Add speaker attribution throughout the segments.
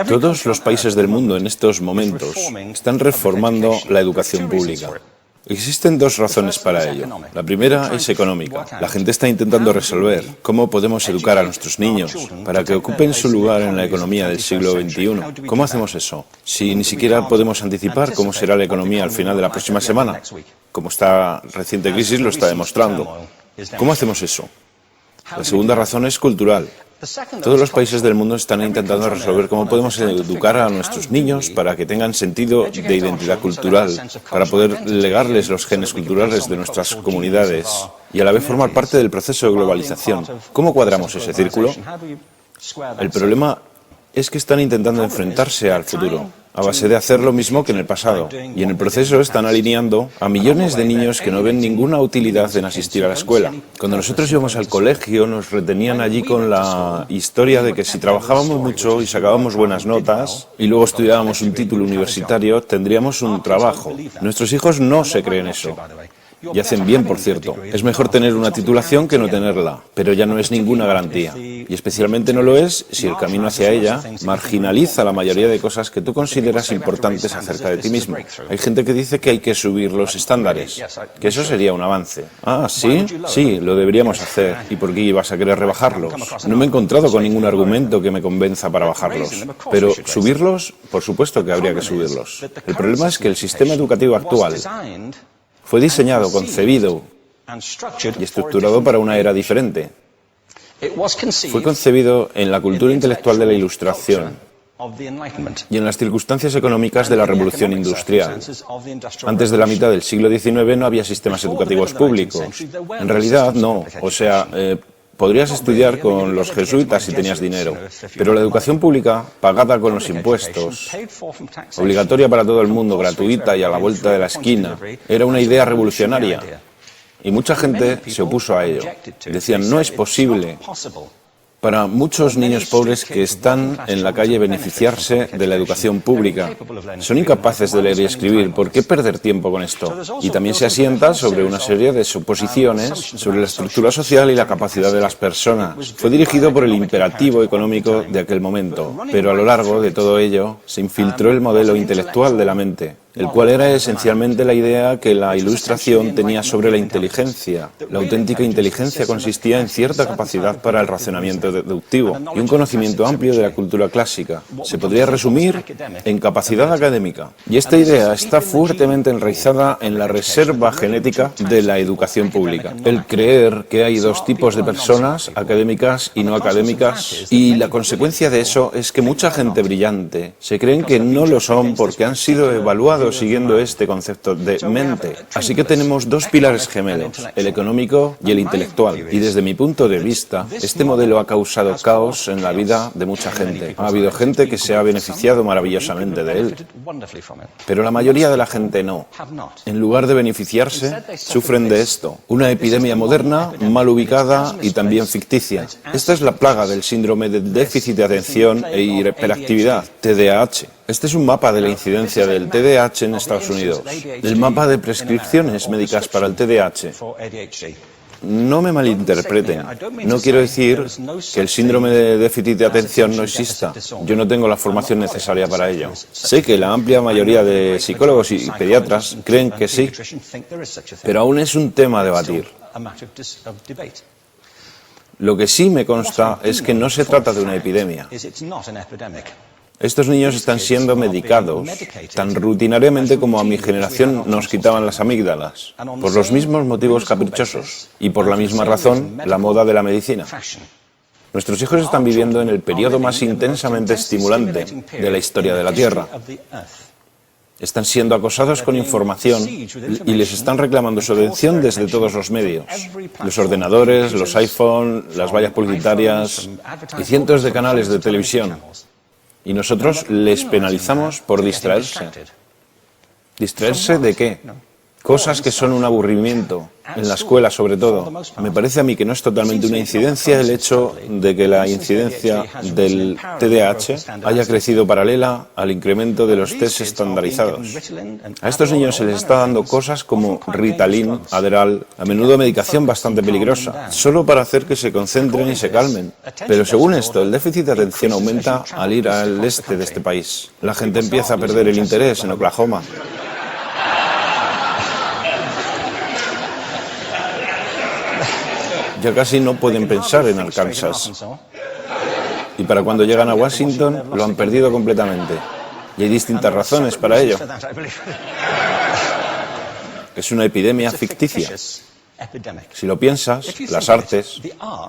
Speaker 1: Todos los países del mundo en estos momentos están reformando la educación pública. Existen dos razones para ello. La primera es económica. La gente está intentando resolver cómo podemos educar a nuestros niños para que ocupen su lugar en la economía del siglo XXI. ¿Cómo hacemos eso? Si ni siquiera podemos anticipar cómo será la economía al final de la próxima semana, como esta reciente crisis lo está demostrando. ¿Cómo hacemos eso? La segunda razón es cultural. Todos los países del mundo están intentando resolver cómo podemos educar a nuestros niños para que tengan sentido de identidad cultural, para poder legarles los genes culturales de nuestras comunidades y a la vez formar parte del proceso de globalización. ¿Cómo cuadramos ese círculo? El problema es que están intentando enfrentarse al futuro, a base de hacer lo mismo que en el pasado. Y en el proceso están alineando a millones de niños que no ven ninguna utilidad en asistir a la escuela. Cuando nosotros íbamos al colegio nos retenían allí con la historia de que si trabajábamos mucho y sacábamos buenas notas y luego estudiábamos un título universitario, tendríamos un trabajo. Nuestros hijos no se creen eso. Y hacen bien, por cierto. Es mejor tener una titulación que no tenerla, pero ya no es ninguna garantía. Y especialmente no lo es si el camino hacia ella marginaliza la mayoría de cosas que tú consideras importantes acerca de ti mismo. Hay gente que dice que hay que subir los estándares, que eso sería un avance. Ah, ¿sí? Sí, lo deberíamos hacer. ¿Y por qué ibas a querer rebajarlos? No me he encontrado con ningún argumento que me convenza para bajarlos. Pero subirlos, por supuesto que habría que subirlos. El problema es que el sistema educativo actual fue diseñado, concebido y estructurado para una era diferente. Fue concebido en la cultura intelectual de la Ilustración y en las circunstancias económicas de la Revolución Industrial. Antes de la mitad del siglo XIX no había sistemas educativos públicos. En realidad, no. O sea, podrías estudiar con los jesuitas si tenías dinero, pero la educación pública, pagada con los impuestos, obligatoria para todo el mundo, gratuita y a la vuelta de la esquina, era una idea revolucionaria. Y mucha gente se opuso a ello. Decían, no es posible para muchos niños pobres que están en la calle beneficiarse de la educación pública. Son incapaces de leer y escribir. ¿Por qué perder tiempo con esto? Y también se asienta sobre una serie de suposiciones sobre la estructura social y la capacidad de las personas. Fue dirigido por el imperativo económico de aquel momento, pero a lo largo de todo ello se infiltró el modelo intelectual de la mente, el cual era esencialmente la idea que la Ilustración tenía sobre la inteligencia. La auténtica inteligencia consistía en cierta capacidad para el razonamiento deductivo y un conocimiento amplio de la cultura clásica. Se podría resumir en capacidad académica. Y esta idea está fuertemente enraizada en la reserva genética de la educación pública. El creer que hay dos tipos de personas, académicas y no académicas, y la consecuencia de eso es que mucha gente brillante se creen que no lo son porque han sido evaluados siguiendo este concepto de mente. Así que tenemos dos pilares gemelos, el económico y el intelectual. Y desde mi punto de vista, este modelo ha causado caos en la vida de mucha gente. Ha habido gente que se ha beneficiado maravillosamente de él, pero la mayoría de la gente no. En lugar de beneficiarse, sufren de esto. Una epidemia moderna, mal ubicada y también ficticia. Esta es la plaga del síndrome de déficit de atención e hiperactividad, TDAH. Este es un mapa de la incidencia del TDAH en Estados Unidos. El mapa de prescripciones médicas para el TDAH. No me malinterpreten. No quiero decir que el síndrome de déficit de atención no exista. Yo no tengo la formación necesaria para ello. Sé que la amplia mayoría de psicólogos y pediatras creen que sí, pero aún es un tema a debatir. Lo que sí me consta es que no se trata de una epidemia. Estos niños están siendo medicados tan rutinariamente como a mi generación nos quitaban las amígdalas, por los mismos motivos caprichosos y por la misma razón la moda de la medicina. Nuestros hijos están viviendo en el periodo más intensamente estimulante de la historia de la Tierra. Están siendo acosados con información y les están reclamando su atención desde todos los medios. Los ordenadores, los iPhone, las vallas publicitarias y cientos de canales de televisión. Y nosotros les penalizamos por distraerse. ¿Distraerse de qué? Cosas que son un aburrimiento, en la escuela sobre todo. Me parece a mí que no es totalmente una incidencia el hecho de que la incidencia del TDAH haya crecido paralela al incremento de los test estandarizados. A estos niños se les está dando cosas como Ritalin, Adderall, a menudo medicación bastante peligrosa, solo para hacer que se concentren y se calmen. Pero según esto, el déficit de atención aumenta al ir al este de este país. La gente empieza a perder el interés en Oklahoma. Ya casi no pueden pensar en Arkansas. Y para cuando llegan a Washington, lo han perdido completamente. Y hay distintas razones para ello. Es una epidemia ficticia. Si lo piensas, las artes,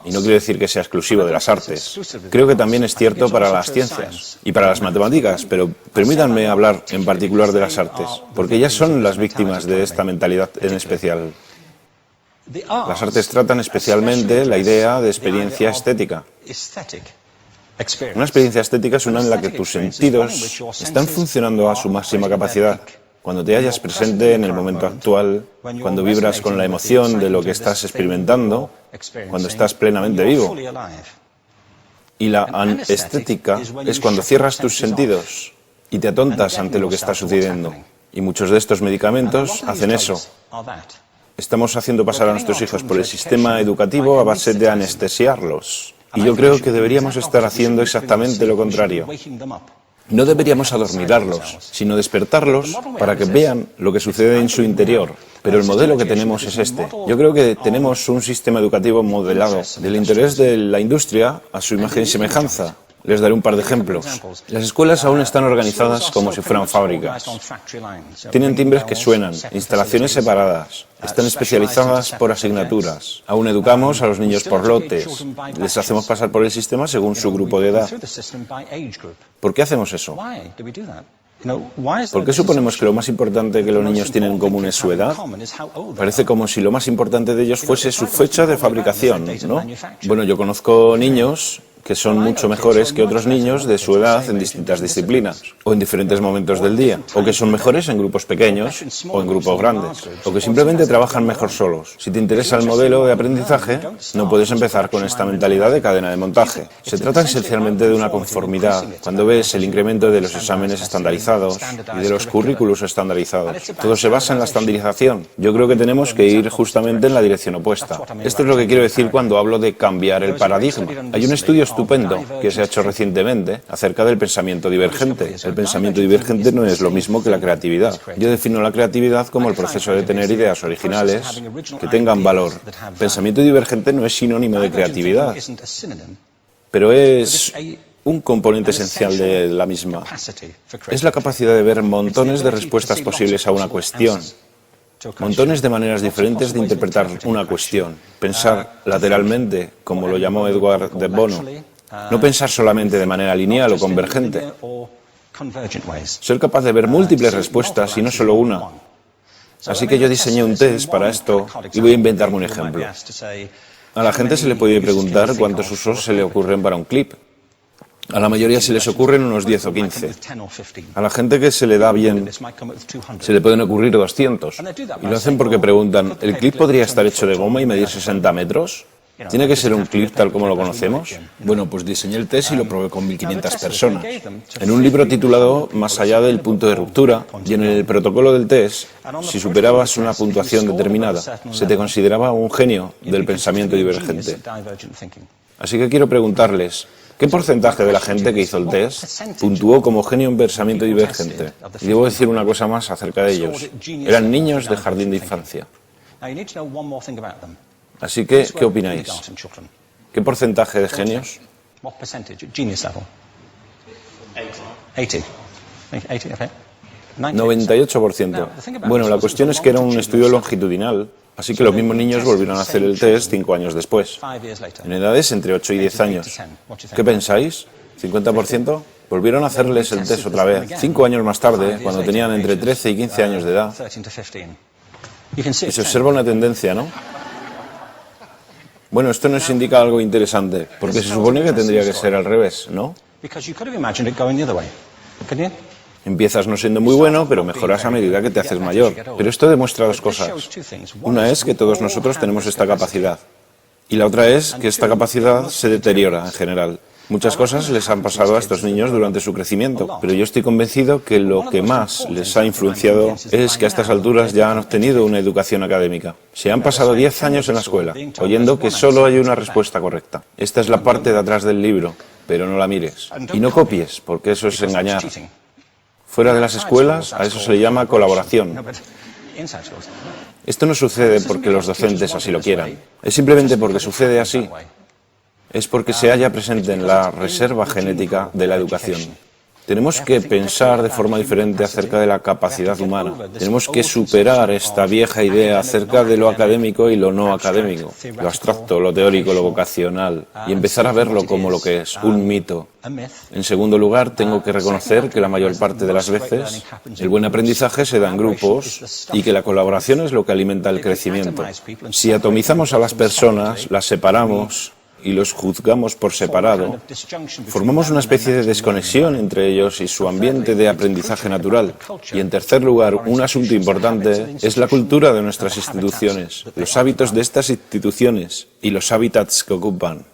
Speaker 1: y no quiero decir que sea exclusivo de las artes, creo que también es cierto para las ciencias y para las matemáticas, pero permítanme hablar en particular de las artes, porque ellas son las víctimas de esta mentalidad en especial. Las artes tratan especialmente la idea de experiencia estética. Una experiencia estética es una en la que tus sentidos están funcionando a su máxima capacidad. Cuando te hallas presente en el momento actual, cuando vibras con la emoción de lo que estás experimentando, cuando estás plenamente vivo. Y la anestética es cuando cierras tus sentidos y te atontas ante lo que está sucediendo. Y muchos de estos medicamentos hacen eso. Estamos haciendo pasar a nuestros hijos por el sistema educativo a base de anestesiarlos. Y yo creo que deberíamos estar haciendo exactamente lo contrario. No deberíamos adormilarlos, sino despertarlos para que vean lo que sucede en su interior. Pero el modelo que tenemos es este. Yo creo que tenemos un sistema educativo modelado del interés de la industria a su imagen y semejanza. Les daré un par de ejemplos. Las escuelas aún están organizadas como si fueran fábricas. Tienen timbres que suenan, instalaciones separadas, están especializadas por asignaturas. Aún educamos a los niños por lotes. Les hacemos pasar por el sistema según su grupo de edad. ¿Por qué hacemos eso? ¿Por qué suponemos que lo más importante que los niños tienen en común es su edad? Parece como si lo más importante de ellos fuese su fecha de fabricación, ¿no? Bueno, yo conozco niños que son mucho mejores que otros niños de su edad en distintas disciplinas, o en diferentes momentos del día, o que son mejores en grupos pequeños o en grupos grandes, o que simplemente trabajan mejor solos. Si te interesa el modelo de aprendizaje, no puedes empezar con esta mentalidad de cadena de montaje. Se trata esencialmente de una conformidad. Cuando ves el incremento de los exámenes estandarizados y de los currículos estandarizados, todo se basa en la estandarización. Yo creo que tenemos que ir justamente en la dirección opuesta. Esto es lo que quiero decir cuando hablo de cambiar el paradigma. Hay un estudio estupendo que se ha hecho recientemente acerca del pensamiento divergente. El pensamiento divergente no es lo mismo que la creatividad. Yo defino la creatividad como el proceso de tener ideas originales que tengan valor. Pensamiento divergente no es sinónimo de creatividad, pero es un componente esencial de la misma. Es la capacidad de ver montones de respuestas posibles a una cuestión. Montones de maneras diferentes de interpretar una cuestión. Pensar lateralmente, como lo llamó Edward de Bono. No pensar solamente de manera lineal o convergente. Ser capaz de ver múltiples respuestas y no solo una. Así que yo diseñé un test para esto y voy a inventarme un ejemplo. A la gente se le puede preguntar cuántos usos se le ocurren para un clip. A la mayoría se les ocurren unos 10 o 15. A la gente que se le da bien se le pueden ocurrir 200. Y lo hacen porque preguntan, ¿el clip podría estar hecho de goma y medir 60 metros? ¿Tiene que ser un clip tal como lo conocemos? Bueno, pues diseñé el test y lo probé con 1.500 personas. En un libro titulado Más allá del punto de ruptura, y en el protocolo del test, si superabas una puntuación determinada, se te consideraba un genio del pensamiento divergente. Así que quiero preguntarles, ¿qué porcentaje de la gente que hizo el test puntuó como genio en pensamiento divergente? Y debo decir una cosa más acerca de ellos. Eran niños de jardín de infancia. Así que, ¿qué opináis? ¿Qué porcentaje de genios? 98%. Bueno, la cuestión es que era un estudio longitudinal, así que los mismos niños volvieron a hacer el test 5 años después, en edades entre 8 y 10 años. ¿Qué pensáis? ¿50%? Volvieron a hacerles el test otra vez, 5 años más tarde, cuando tenían entre 13 y 15 años de edad. Y se observa una tendencia, ¿no? Bueno, esto nos indica algo interesante, porque se supone que tendría que ser al revés, ¿no? Empiezas no siendo muy bueno, pero mejoras a medida que te haces mayor. Pero esto demuestra dos cosas. Una es que todos nosotros tenemos esta capacidad. Y la otra es que esta capacidad se deteriora en general. Muchas cosas les han pasado a estos niños durante su crecimiento, pero yo estoy convencido que lo que más les ha influenciado es que a estas alturas ya han obtenido una educación académica. Se han pasado 10 años en la escuela, oyendo que solo hay una respuesta correcta. Esta es la parte de atrás del libro, pero no la mires. Y no copies, porque eso es engañar. Fuera de las escuelas, a eso se le llama colaboración. Esto no sucede porque los docentes así lo quieran. Es simplemente porque sucede así. Es porque se halla presente en la reserva genética de la educación. Tenemos que pensar de forma diferente acerca de la capacidad humana. Tenemos que superar esta vieja idea acerca de lo académico y lo no académico, lo abstracto, lo teórico, lo vocacional, y empezar a verlo como lo que es, un mito. En segundo lugar, tengo que reconocer que la mayor parte de las veces el buen aprendizaje se da en grupos y que la colaboración es lo que alimenta el crecimiento. Si atomizamos a las personas, las separamos y los juzgamos por separado, formamos una especie de desconexión entre ellos y su ambiente de aprendizaje natural. Y en tercer lugar, un asunto importante es la cultura de nuestras instituciones, los hábitos de estas instituciones y los hábitats que ocupan.